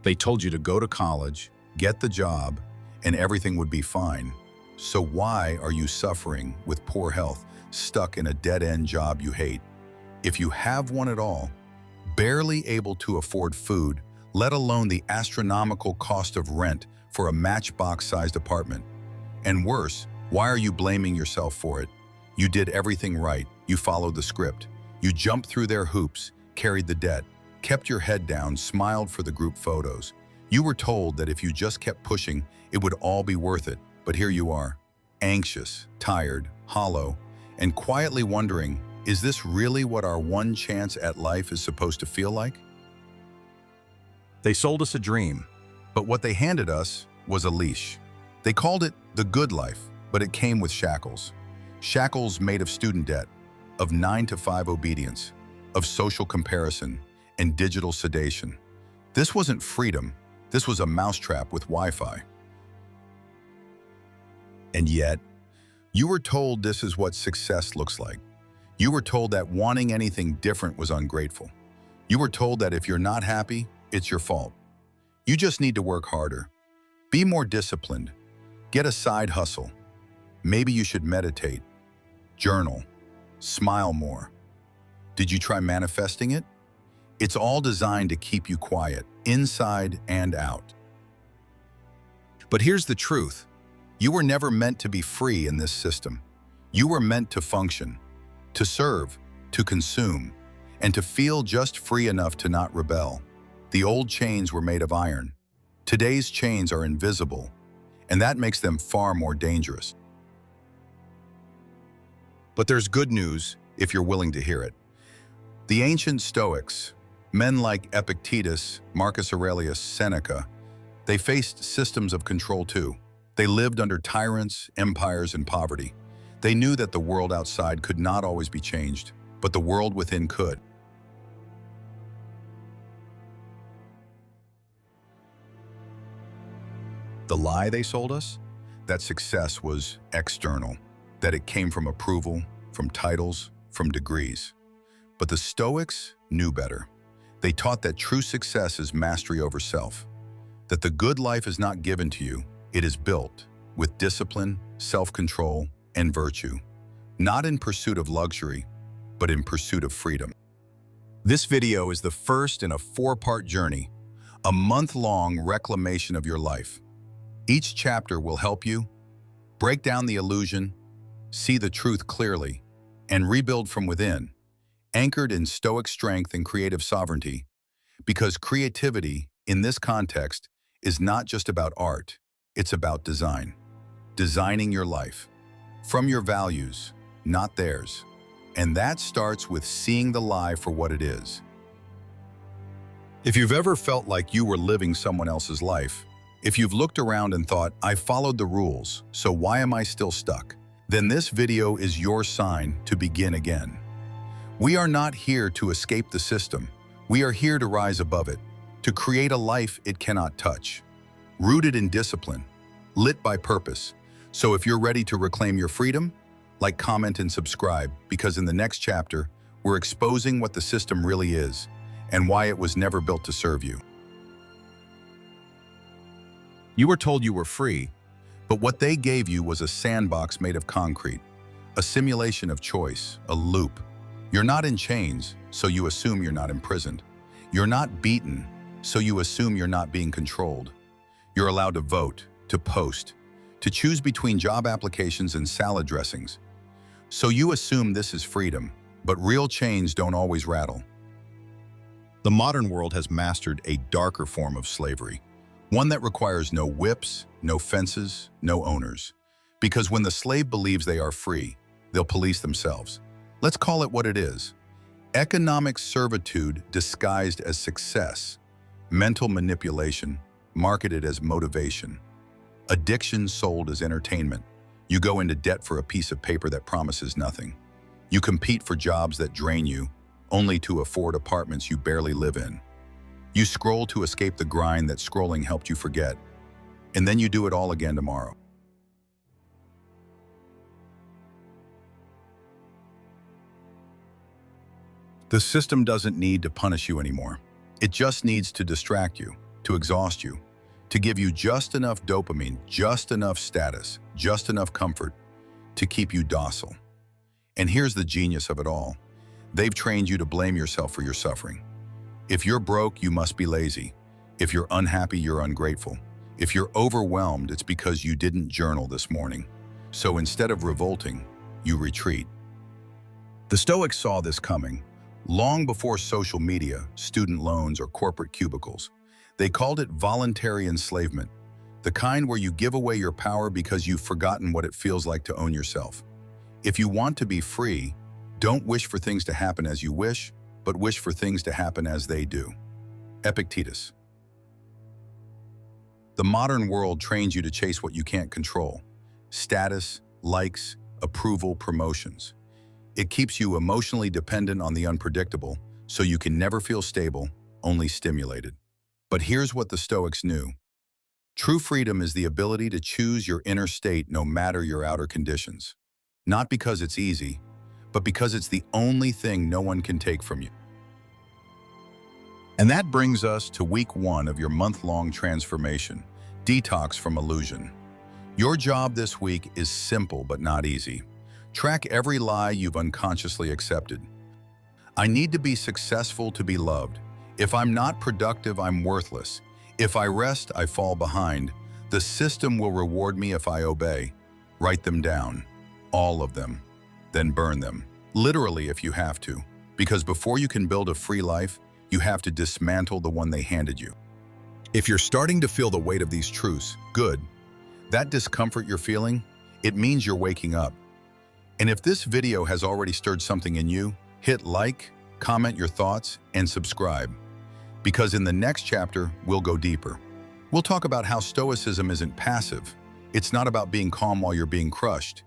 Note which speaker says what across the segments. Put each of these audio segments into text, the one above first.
Speaker 1: They told you to go to college, get the job, and everything would be fine. So why are you suffering with poor health, stuck in a dead-end job you hate? If you have one at all, barely able to afford food, let alone the astronomical cost of rent for a matchbox-sized apartment. And worse, why are you blaming yourself for it? You did everything right. You followed the script. You jumped through their hoops, carried the debt, kept your head down, smiled for the group photos. You were told that if you just kept pushing, it would all be worth it. But here you are, anxious, tired, hollow, and quietly wondering, is this really what our one chance at life is supposed to feel like? They sold us a dream, but what they handed us was a leash. They called it the good life, but it came with shackles. Shackles made of student debt, of 9-to-5 obedience, of social comparison, and digital sedation. This wasn't freedom, this was a mousetrap with Wi-Fi. And yet, you were told this is what success looks like. You were told that wanting anything different was ungrateful. You were told that if you're not happy, it's your fault. You just need to work harder. Be more disciplined. Get a side hustle. Maybe you should meditate, journal, smile more. Did you try manifesting it? It's all designed to keep you quiet, inside and out. But here's the truth. You were never meant to be free in this system. You were meant to function, to serve, to consume, and to feel just free enough to not rebel. The old chains were made of iron. Today's chains are invisible, and that makes them far more dangerous. But there's good news if you're willing to hear it. The ancient Stoics, men like Epictetus, Marcus Aurelius, Seneca, they faced systems of control too. They lived under tyrants, empires, and poverty. They knew that the world outside could not always be changed, but the world within could. The lie they sold us? That success was external, that it came from approval, from titles, from degrees. But the Stoics knew better. They taught that true success is mastery over self, that the good life is not given to you, it is built with discipline, self-control, and virtue, not in pursuit of luxury, but in pursuit of freedom. This video is the first in a 4-part journey, a month-long reclamation of your life. Each chapter will help you break down the illusion, see the truth clearly, and rebuild from within, anchored in Stoic strength and creative sovereignty, because creativity, in this context, is not just about art, it's about design. Designing your life, from your values, not theirs. And that starts with seeing the lie for what it is. If you've ever felt like you were living someone else's life, if you've looked around and thought, I followed the rules, so why am I still stuck? Then this video is your sign to begin again. We are not here to escape the system. We are here to rise above it, to create a life it cannot touch, rooted in discipline, lit by purpose. So if you're ready to reclaim your freedom, like, comment, and subscribe, because in the next chapter, we're exposing what the system really is and why it was never built to serve you. You were told you were free, but what they gave you was a sandbox made of concrete, a simulation of choice, a loop. You're not in chains, so you assume you're not imprisoned. You're not beaten, so you assume you're not being controlled. You're allowed to vote, to post, to choose between job applications and salad dressings. So you assume this is freedom, but real chains don't always rattle. The modern world has mastered a darker form of slavery, one that requires no whips, no fences, no owners. Because when the slave believes they are free, they'll police themselves. Let's call it what it is. Economic servitude disguised as success, mental manipulation marketed as motivation, addiction sold as entertainment. You go into debt for a piece of paper that promises nothing. You compete for jobs that drain you, only to afford apartments you barely live in. You scroll to escape the grind that scrolling helped you forget, and then you do it all again tomorrow. The system doesn't need to punish you anymore. It just needs to distract you. to exhaust you, to give you just enough dopamine, just enough status, just enough comfort to keep you docile. And here's the genius of it all. They've trained you to blame yourself for your suffering. If you're broke, you must be lazy. If you're unhappy, you're ungrateful. If you're overwhelmed, it's because you didn't journal this morning. So instead of revolting, you retreat. The Stoics saw this coming long before social media, student loans, or corporate cubicles. They called it voluntary enslavement, the kind where you give away your power because you've forgotten what it feels like to own yourself. If you want to be free, don't wish for things to happen as you wish, but wish for things to happen as they do. Epictetus. The modern world trains you to chase what you can't control: status, likes, approval, promotions. It keeps you emotionally dependent on the unpredictable, so you can never feel stable, only stimulated. But here's what the Stoics knew. True freedom is the ability to choose your inner state no matter your outer conditions. Not because it's easy, but because it's the only thing no one can take from you. And that brings us to week 1 of your month-long transformation, detox from illusion. Your job this week is simple but not easy. Track every lie you've unconsciously accepted. I need to be successful to be loved. If I'm not productive, I'm worthless. If I rest, I fall behind. The system will reward me if I obey. Write them down, all of them, then burn them. Literally if you have to, because before you can build a free life, you have to dismantle the one they handed you. If you're starting to feel the weight of these truths, good. That discomfort you're feeling, it means you're waking up. And if this video has already stirred something in you, hit like, comment your thoughts, and subscribe. Because in the next chapter, we'll go deeper. We'll talk about how Stoicism isn't passive. It's not about being calm while you're being crushed.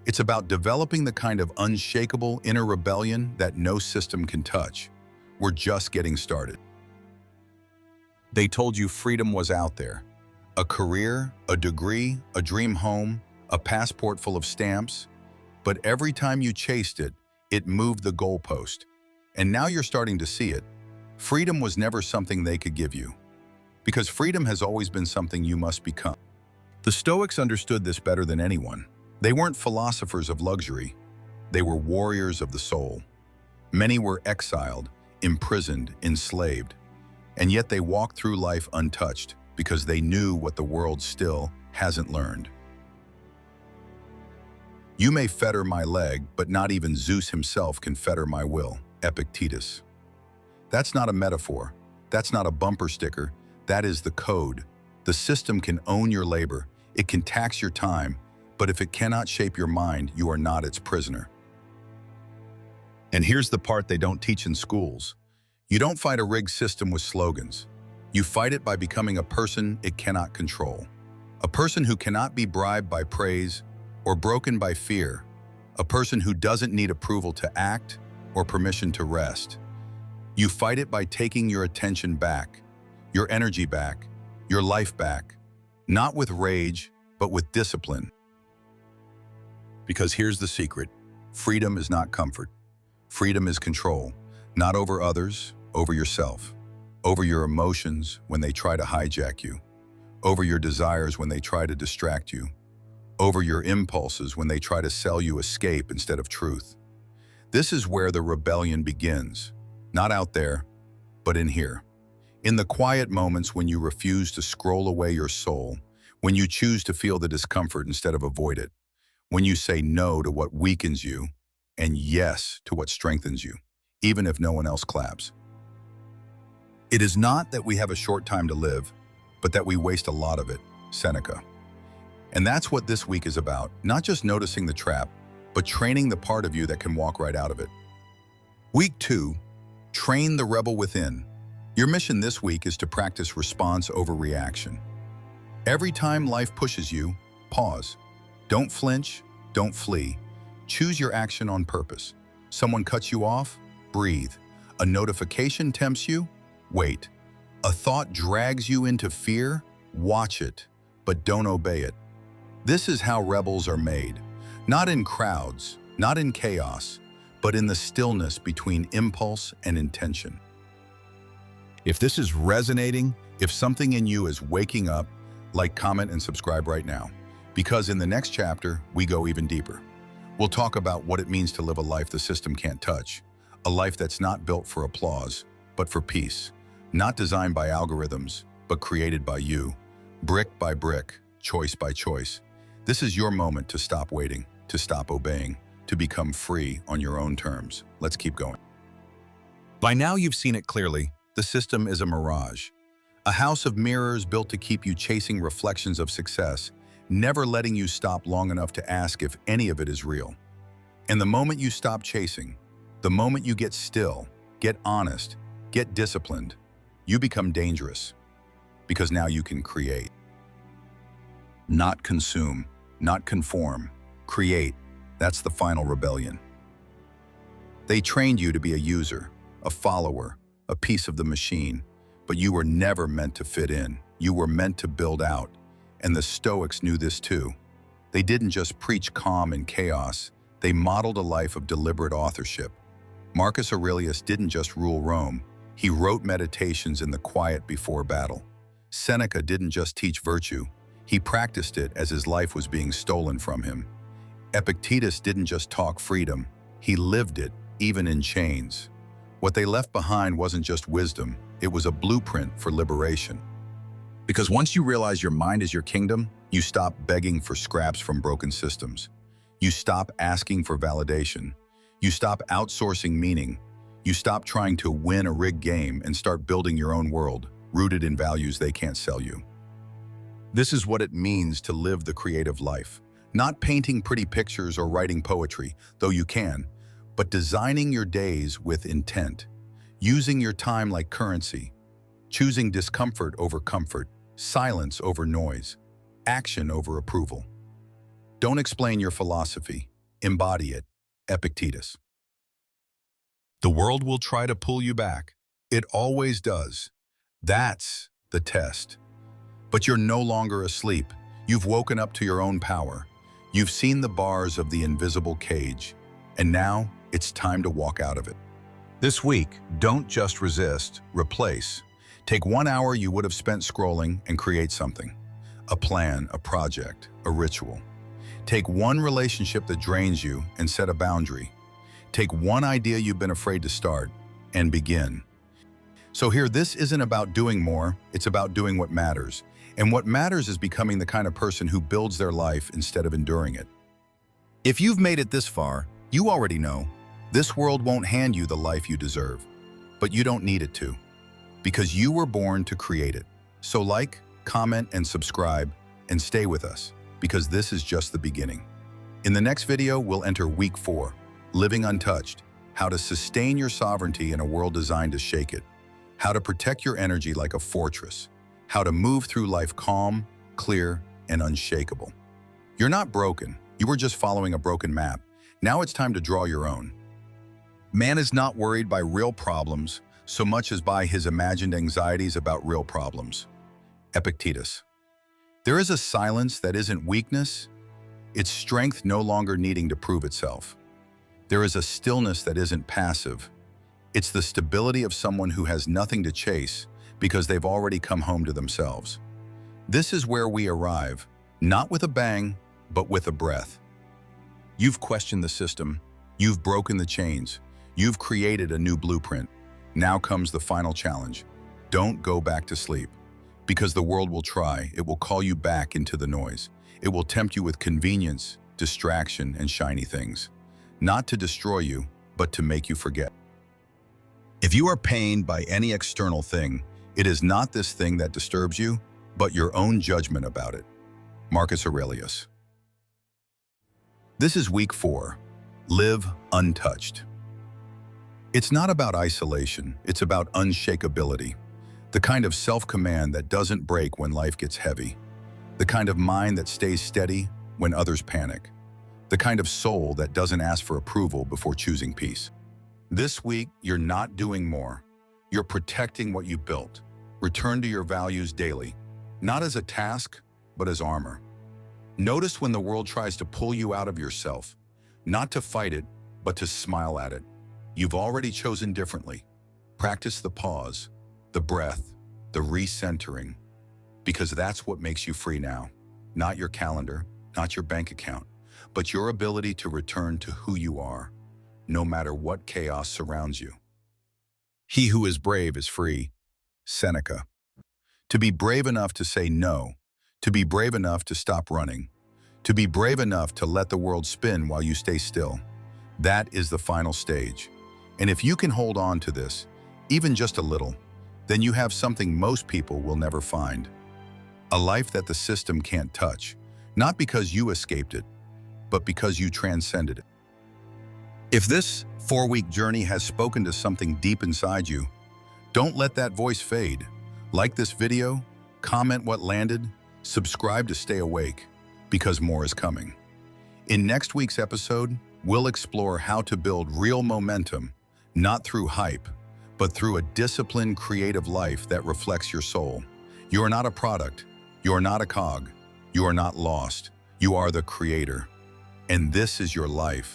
Speaker 1: It's about developing the kind of unshakable inner rebellion that no system can touch. We're just getting started. They told you freedom was out there. A career, a degree, a dream home, a passport full of stamps. But every time you chased it, it moved the goalpost. And now you're starting to see it. Freedom was never something they could give you, because freedom has always been something you must become. The Stoics understood this better than anyone. They weren't philosophers of luxury. They were warriors of the soul. Many were exiled, imprisoned, enslaved, and yet they walked through life untouched because they knew what the world still hasn't learned. You may fetter my leg, but not even Zeus himself can fetter my will. Epictetus. That's not a metaphor. That's not a bumper sticker. That is the code. The system can own your labor. It can tax your time. But if it cannot shape your mind, you are not its prisoner. And here's the part they don't teach in schools. You don't fight a rigged system with slogans. You fight it by becoming a person it cannot control. A person who cannot be bribed by praise or broken by fear. A person who doesn't need approval to act or permission to rest. You fight it by taking your attention back, your energy back, your life back, not with rage, but with discipline. Because here's the secret. Freedom is not comfort. Freedom is control, not over others, over yourself, over your emotions when they try to hijack you, over your desires when they try to distract you, over your impulses when they try to sell you escape instead of truth. This is where the rebellion begins, not out there, but in here. In the quiet moments when you refuse to scroll away your soul, when you choose to feel the discomfort instead of avoid it, when you say no to what weakens you and yes to what strengthens you, even if no one else claps. It is not that we have a short time to live, but that we waste a lot of it. Seneca. And that's what this week is about, not just noticing the trap, but training the part of you that can walk right out of it. Week 2, train the rebel within. Your mission this week is to practice response over reaction. Every time life pushes you, pause. Don't flinch, don't flee. Choose your action on purpose. Someone cuts you off? Breathe. A notification tempts you? Wait. A thought drags you into fear? Watch it, but don't obey it. This is how rebels are made. Not in crowds, not in chaos, but in the stillness between impulse and intention. If this is resonating, if something in you is waking up, like, comment, and subscribe right now. Because in the next chapter, we go even deeper. We'll talk about what it means to live a life the system can't touch. A life that's not built for applause, but for peace. Not designed by algorithms, but created by you. Brick by brick, choice by choice. This is your moment to stop waiting, to stop obeying, to become free on your own terms. Let's keep going. By now you've seen it clearly. The system is a mirage. A house of mirrors built to keep you chasing reflections of success, never letting you stop long enough to ask if any of it is real. And the moment you stop chasing, the moment you get still, get honest, get disciplined, you become dangerous. Because now you can create. Not consume, not conform, create. That's the final rebellion. They trained you to be a user, a follower, a piece of the machine, but you were never meant to fit in. You were meant to build out, and the Stoics knew this too. They didn't just preach calm and chaos, they modeled a life of deliberate authorship. Marcus Aurelius didn't just rule Rome, he wrote meditations in the quiet before battle. Seneca didn't just teach virtue, he practiced it as his life was being stolen from him. Epictetus didn't just talk freedom, he lived it, even in chains. What they left behind wasn't just wisdom, it was a blueprint for liberation. Because once you realize your mind is your kingdom, you stop begging for scraps from broken systems. You stop asking for validation. You stop outsourcing meaning. You stop trying to win a rigged game and start building your own world, rooted in values they can't sell you. This is what it means to live the creative life. Not painting pretty pictures or writing poetry, though you can, but designing your days with intent, using your time like currency, choosing discomfort over comfort, silence over noise, action over approval. Don't explain your philosophy, embody it. Epictetus. The world will try to pull you back. It always does. That's the test. But you're no longer asleep. You've woken up to your own power. You've seen the bars of the invisible cage, and now it's time to walk out of it. This week, don't just resist, replace. Take 1 hour you would have spent scrolling and create something. A plan, a project, a ritual. Take one relationship that drains you and set a boundary. Take one idea you've been afraid to start and begin. So here, this isn't about doing more, it's about doing what matters. And what matters is becoming the kind of person who builds their life instead of enduring it. If you've made it this far, you already know, this world won't hand you the life you deserve, but you don't need it to, because you were born to create it. So like, comment, and subscribe, and stay with us, because this is just the beginning. In the next video, we'll enter week 4, living untouched, how to sustain your sovereignty in a world designed to shake it, how to protect your energy like a fortress, how to move through life calm, clear, and unshakable. You're not broken, you were just following a broken map. Now it's time to draw your own. Man is not worried by real problems so much as by his imagined anxieties about real problems. Epictetus. There is a silence that isn't weakness, it's strength no longer needing to prove itself. There is a stillness that isn't passive, it's the stability of someone who has nothing to chase because they've already come home to themselves. This is where we arrive, not with a bang, but with a breath. You've questioned the system, you've broken the chains, you've created a new blueprint. Now comes the final challenge. Don't go back to sleep. Because the world will try, it will call you back into the noise. It will tempt you with convenience, distraction, and shiny things. Not to destroy you, but to make you forget. If you are pained by any external thing, it is not this thing that disturbs you, but your own judgment about it. Marcus Aurelius. This is week 4. Live untouched. It's not about isolation, it's about unshakability. The kind of self-command that doesn't break when life gets heavy. The kind of mind that stays steady when others panic. The kind of soul that doesn't ask for approval before choosing peace. This week, you're not doing more. You're protecting what you built. Return to your values daily, not as a task, but as armor. Notice when the world tries to pull you out of yourself, not to fight it, but to smile at it. You've already chosen differently. Practice the pause, the breath, the recentering, because that's what makes you free now. Not your calendar, not your bank account, but your ability to return to who you are, no matter what chaos surrounds you. He who is brave is free. Seneca. To be brave enough to say no, to be brave enough to stop running, to be brave enough to let the world spin while you stay still. That is the final stage. And if you can hold on to this, even just a little, then you have something most people will never find. A life that the system can't touch, not because you escaped it, but because you transcended it. If this 4-week journey has spoken to something deep inside you, don't let that voice fade. Like this video, comment what landed, subscribe to stay awake, because more is coming. In next week's episode, we'll explore how to build real momentum, not through hype, but through a disciplined, creative life that reflects your soul. You are not a product. You are not a cog. You are not lost. You are the creator. And this is your life.